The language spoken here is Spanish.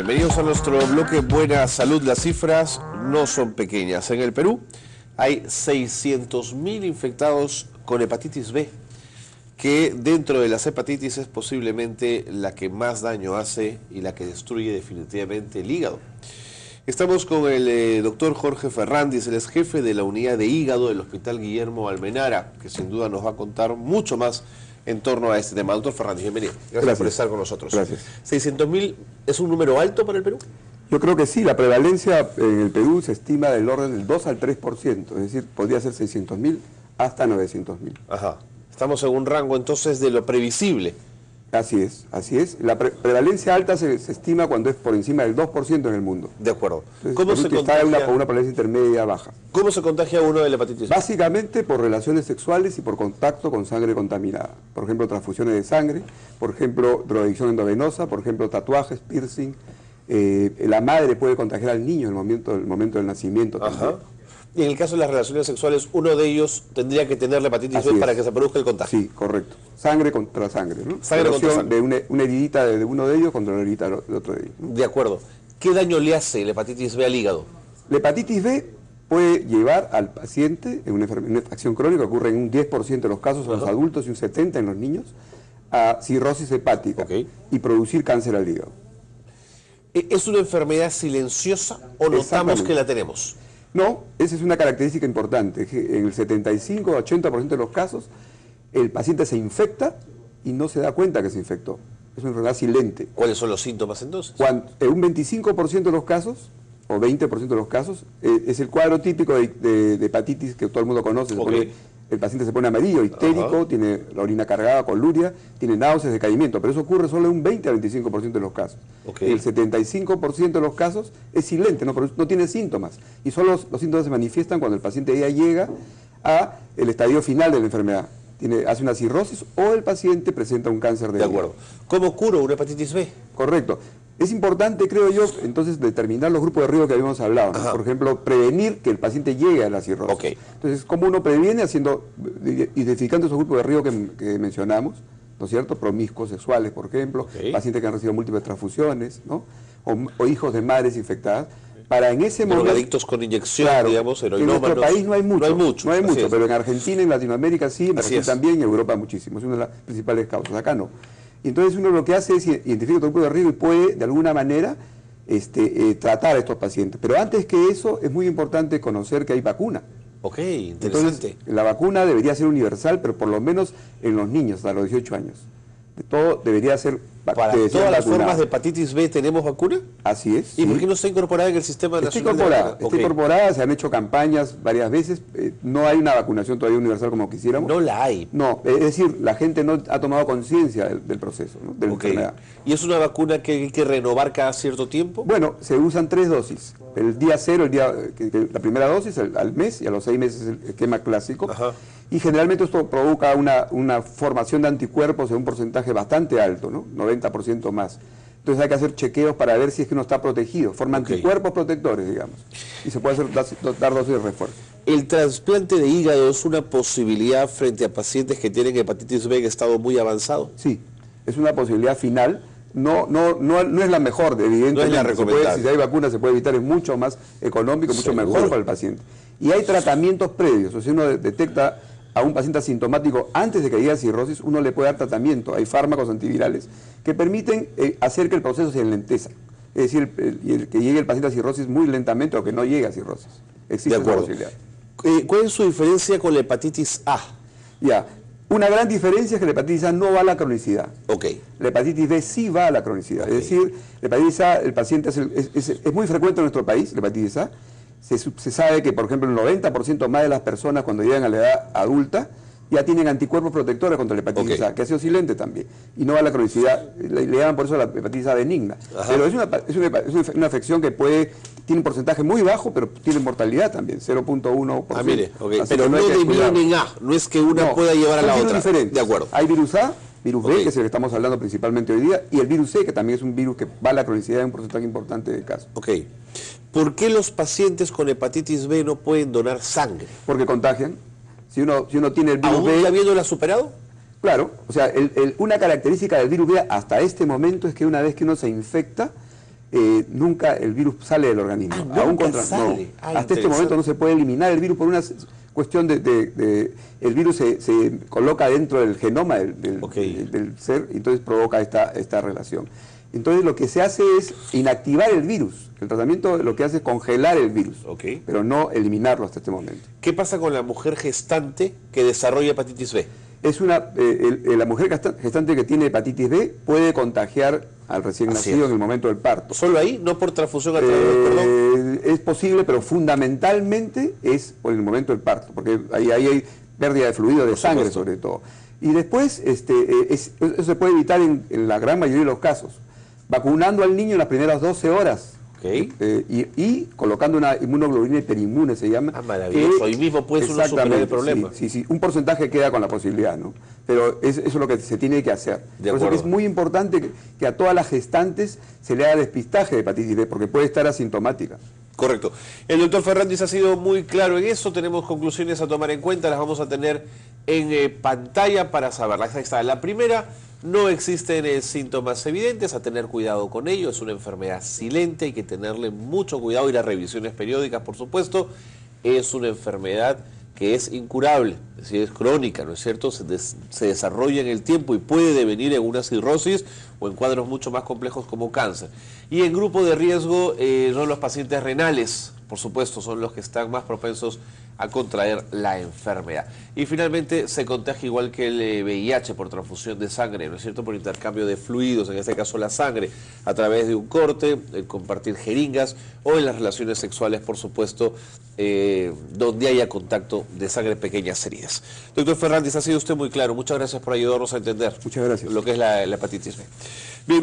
Bienvenidos a nuestro bloque Buena Salud. Las cifras no son pequeñas. En el Perú hay 600.000 infectados con hepatitis B, que dentro de las hepatitis es posiblemente la que más daño hace y la que destruye definitivamente el hígado. Estamos con el doctor Jorge Ferrandis, él es jefe de la unidad de hígado del Hospital Guillermo Almenara, que sin duda nos va a contar mucho más en torno a este tema. Doctor Ferrandis, bienvenido. Gracias por estar con nosotros. Gracias. ¿600.000 es un número alto para el Perú? Yo creo que sí, la prevalencia en el Perú se estima del orden del 2 al 3%, es decir, podría ser 600.000 hasta 900.000. Ajá. Estamos en un rango entonces de lo previsible. Así es, así es. La prevalencia alta se estima cuando es por encima del 2% en el mundo. De acuerdo. Entonces, ¿Cómo se contagia? Está una prevalencia intermedia baja. ¿Cómo se contagia uno de la hepatitis B? Básicamente por relaciones sexuales y por contacto con sangre contaminada. Por ejemplo, transfusiones de sangre, por ejemplo, drogadicción endovenosa, por ejemplo, tatuajes, piercing. La madre puede contagiar al niño en el momento del nacimiento también. Ajá. Y en el caso de las relaciones sexuales, uno de ellos tendría que tener la hepatitis B para que se produzca el contagio. Sí, correcto. Sangre contra sangre, ¿no? Sangre contra sangre. De una heridita de uno de ellos contra una heridita de otro de ellos, ¿no? De acuerdo. ¿Qué daño le hace la hepatitis B al hígado? La hepatitis B puede llevar al paciente, en una infección crónica, ocurre en un 10% de los casos en los adultos y un 70% en los niños, a cirrosis hepática y producir cáncer al hígado. ¿Es una enfermedad silenciosa o notamos que la tenemos? No, esa es una característica importante. En el 75-80% de los casos, el paciente se infecta y no se da cuenta que se infectó. Es una enfermedad silente. ¿Cuáles son los síntomas entonces? En un 25% de los casos, o 20% de los casos, es el cuadro típico de hepatitis que todo el mundo conoce. El paciente se pone amarillo, histérico, tiene la orina cargada con luria, tiene náuseas, decaimiento, pero eso ocurre solo en un 20 al 25% de los casos. El 75% de los casos es silente, no tiene síntomas, y solo los síntomas se manifiestan cuando el paciente ya llega a el estadio final de la enfermedad. Hace una cirrosis o el paciente presenta un cáncer de hígado. De acuerdo. ¿Cómo curo una hepatitis B? Correcto. Es importante, creo yo, entonces determinar los grupos de riesgo que habíamos hablado, ¿no? Por ejemplo, prevenir que el paciente llegue a la cirrosis. Entonces, ¿cómo uno previene? Identificando esos grupos de riesgo que mencionamos, ¿no es cierto? Promiscuos sexuales, por ejemplo, pacientes que han recibido múltiples transfusiones, ¿no? O hijos de madres infectadas. Para en ese momento, drogadictos con inyección, digamos, heroinómanos. En nuestro país no hay mucho, pero en Argentina, en Latinoamérica sí, en Brasil también, y en Europa muchísimo. Es una de las principales causas. Acá no. Y entonces uno lo que hace es identificar otro grupo de riesgo y puede, de alguna manera, tratar a estos pacientes. Pero antes que eso, es muy importante conocer que hay vacuna. Interesante. Entonces, la vacuna debería ser universal, pero por lo menos en los niños, hasta los 18 años. Todo debería ser... ¿Para todas las formas de hepatitis B tenemos vacuna? Así es. ¿Y por qué no está incorporada en el sistema nacional? Está incorporada, se han hecho campañas varias veces, no hay una vacunación todavía universal como quisiéramos. No la hay. No, es decir, la gente no ha tomado conciencia del proceso, ¿no? De la enfermedad. ¿Y es una vacuna que hay que renovar cada cierto tiempo? Bueno, se usan 3 dosis. El día 0, la primera dosis al mes, y a los 6 meses el esquema clásico. Y generalmente esto provoca una formación de anticuerpos en un porcentaje bastante alto, ¿no? 90% más. Entonces hay que hacer chequeos para ver si es que uno está protegido. Forma anticuerpos protectores, digamos. Y se puede dar dosis de refuerzo. ¿El trasplante de hígado es una posibilidad frente a pacientes que tienen hepatitis B en estado muy avanzado? Sí, es una posibilidad final. No es la mejor, evidentemente. No es la recomendable. Si hay vacunas se puede evitar, es mucho más económico, mucho mejor para el paciente. Y hay tratamientos previos, o sea, uno detecta a un paciente asintomático antes de que llegue a cirrosis, uno le puede dar tratamiento. Hay fármacos antivirales que permiten hacer que el proceso se enlentezca. Es decir, que llegue el paciente a cirrosis muy lentamente o que no llegue a cirrosis. Existe esa posibilidad. ¿Cuál es su diferencia con la hepatitis A? Una gran diferencia es que la hepatitis A no va a la cronicidad. La hepatitis B sí va a la cronicidad. Es decir, la hepatitis A, el paciente es muy frecuente en nuestro país, la hepatitis A. Se sabe que, por ejemplo, el 90% más de las personas cuando llegan a la edad adulta ya tienen anticuerpos protectores contra la hepatitis A, que ha sido silente también, y no va a la cronicidad, le llaman por eso la hepatitis A benigna. Pero es una afección que tiene un porcentaje muy bajo, pero tiene mortalidad también, 0.1%. Pero no de A, no es que una pueda llevar a la otra. Diferentes. De acuerdo. Hay virus A, virus B, que es el que estamos hablando principalmente hoy día, y el virus C, que también es un virus que va a la cronicidad en un porcentaje importante de casos. ¿Por qué los pacientes con hepatitis B no pueden donar sangre? Porque contagian. Si uno tiene el virus B... ¿Aún habiéndola superado? Claro, o sea, una característica del virus B hasta este momento es que una vez que uno se infecta, nunca el virus sale del organismo. Hasta este momento no se puede eliminar el virus por una cuestión el virus se coloca dentro del genoma del ser, y entonces provoca esta relación. Entonces lo que se hace es inactivar el virus. El tratamiento lo que hace es congelar el virus, pero no eliminarlo hasta este momento. ¿Qué pasa con la mujer gestante que desarrolla hepatitis B? La mujer gestante que tiene hepatitis B puede contagiar al recién nacido en el momento del parto. ¿Solo ahí? ¿No por transfusión a través del cordón? Es posible, pero fundamentalmente es por el momento del parto, porque ahí hay pérdida de fluido, de sangre sobre todo. Y después eso se puede evitar en la gran mayoría de los casos, vacunando al niño en las primeras 12 horas. Y colocando una inmunoglobulina hiperinmune, se llama. Maravilloso. Ahí mismo puede uno superar el problema. Sí, un porcentaje queda con la posibilidad, ¿no? Pero eso es lo que se tiene que hacer. Por eso es muy importante que a todas las gestantes se le haga despistaje de hepatitis B, porque puede estar asintomática. Correcto. El doctor Fernández ha sido muy claro en eso. Tenemos conclusiones a tomar en cuenta, las vamos a tener en pantalla para saberlas. Ahí está. La primera: no existen síntomas evidentes, a tener cuidado con ello, es una enfermedad silente, hay que tenerle mucho cuidado, ir a revisiones periódicas, por supuesto. Es una enfermedad que es incurable, es decir, es crónica, ¿no es cierto? Se desarrolla en el tiempo y puede devenir en una cirrosis o en cuadros mucho más complejos como cáncer. Y en grupo de riesgo son los pacientes renales, por supuesto, son los que están más propensos a contraer la enfermedad. Y finalmente se contagia igual que el VIH por transfusión de sangre, ¿no es cierto? Por intercambio de fluidos, en este caso la sangre, a través de un corte, el compartir jeringas o en las relaciones sexuales, por supuesto, donde haya contacto de sangre, pequeñas heridas. Doctor Fernández, ha sido usted muy claro. Muchas gracias por ayudarnos a entender lo que es la hepatitis B. Bien,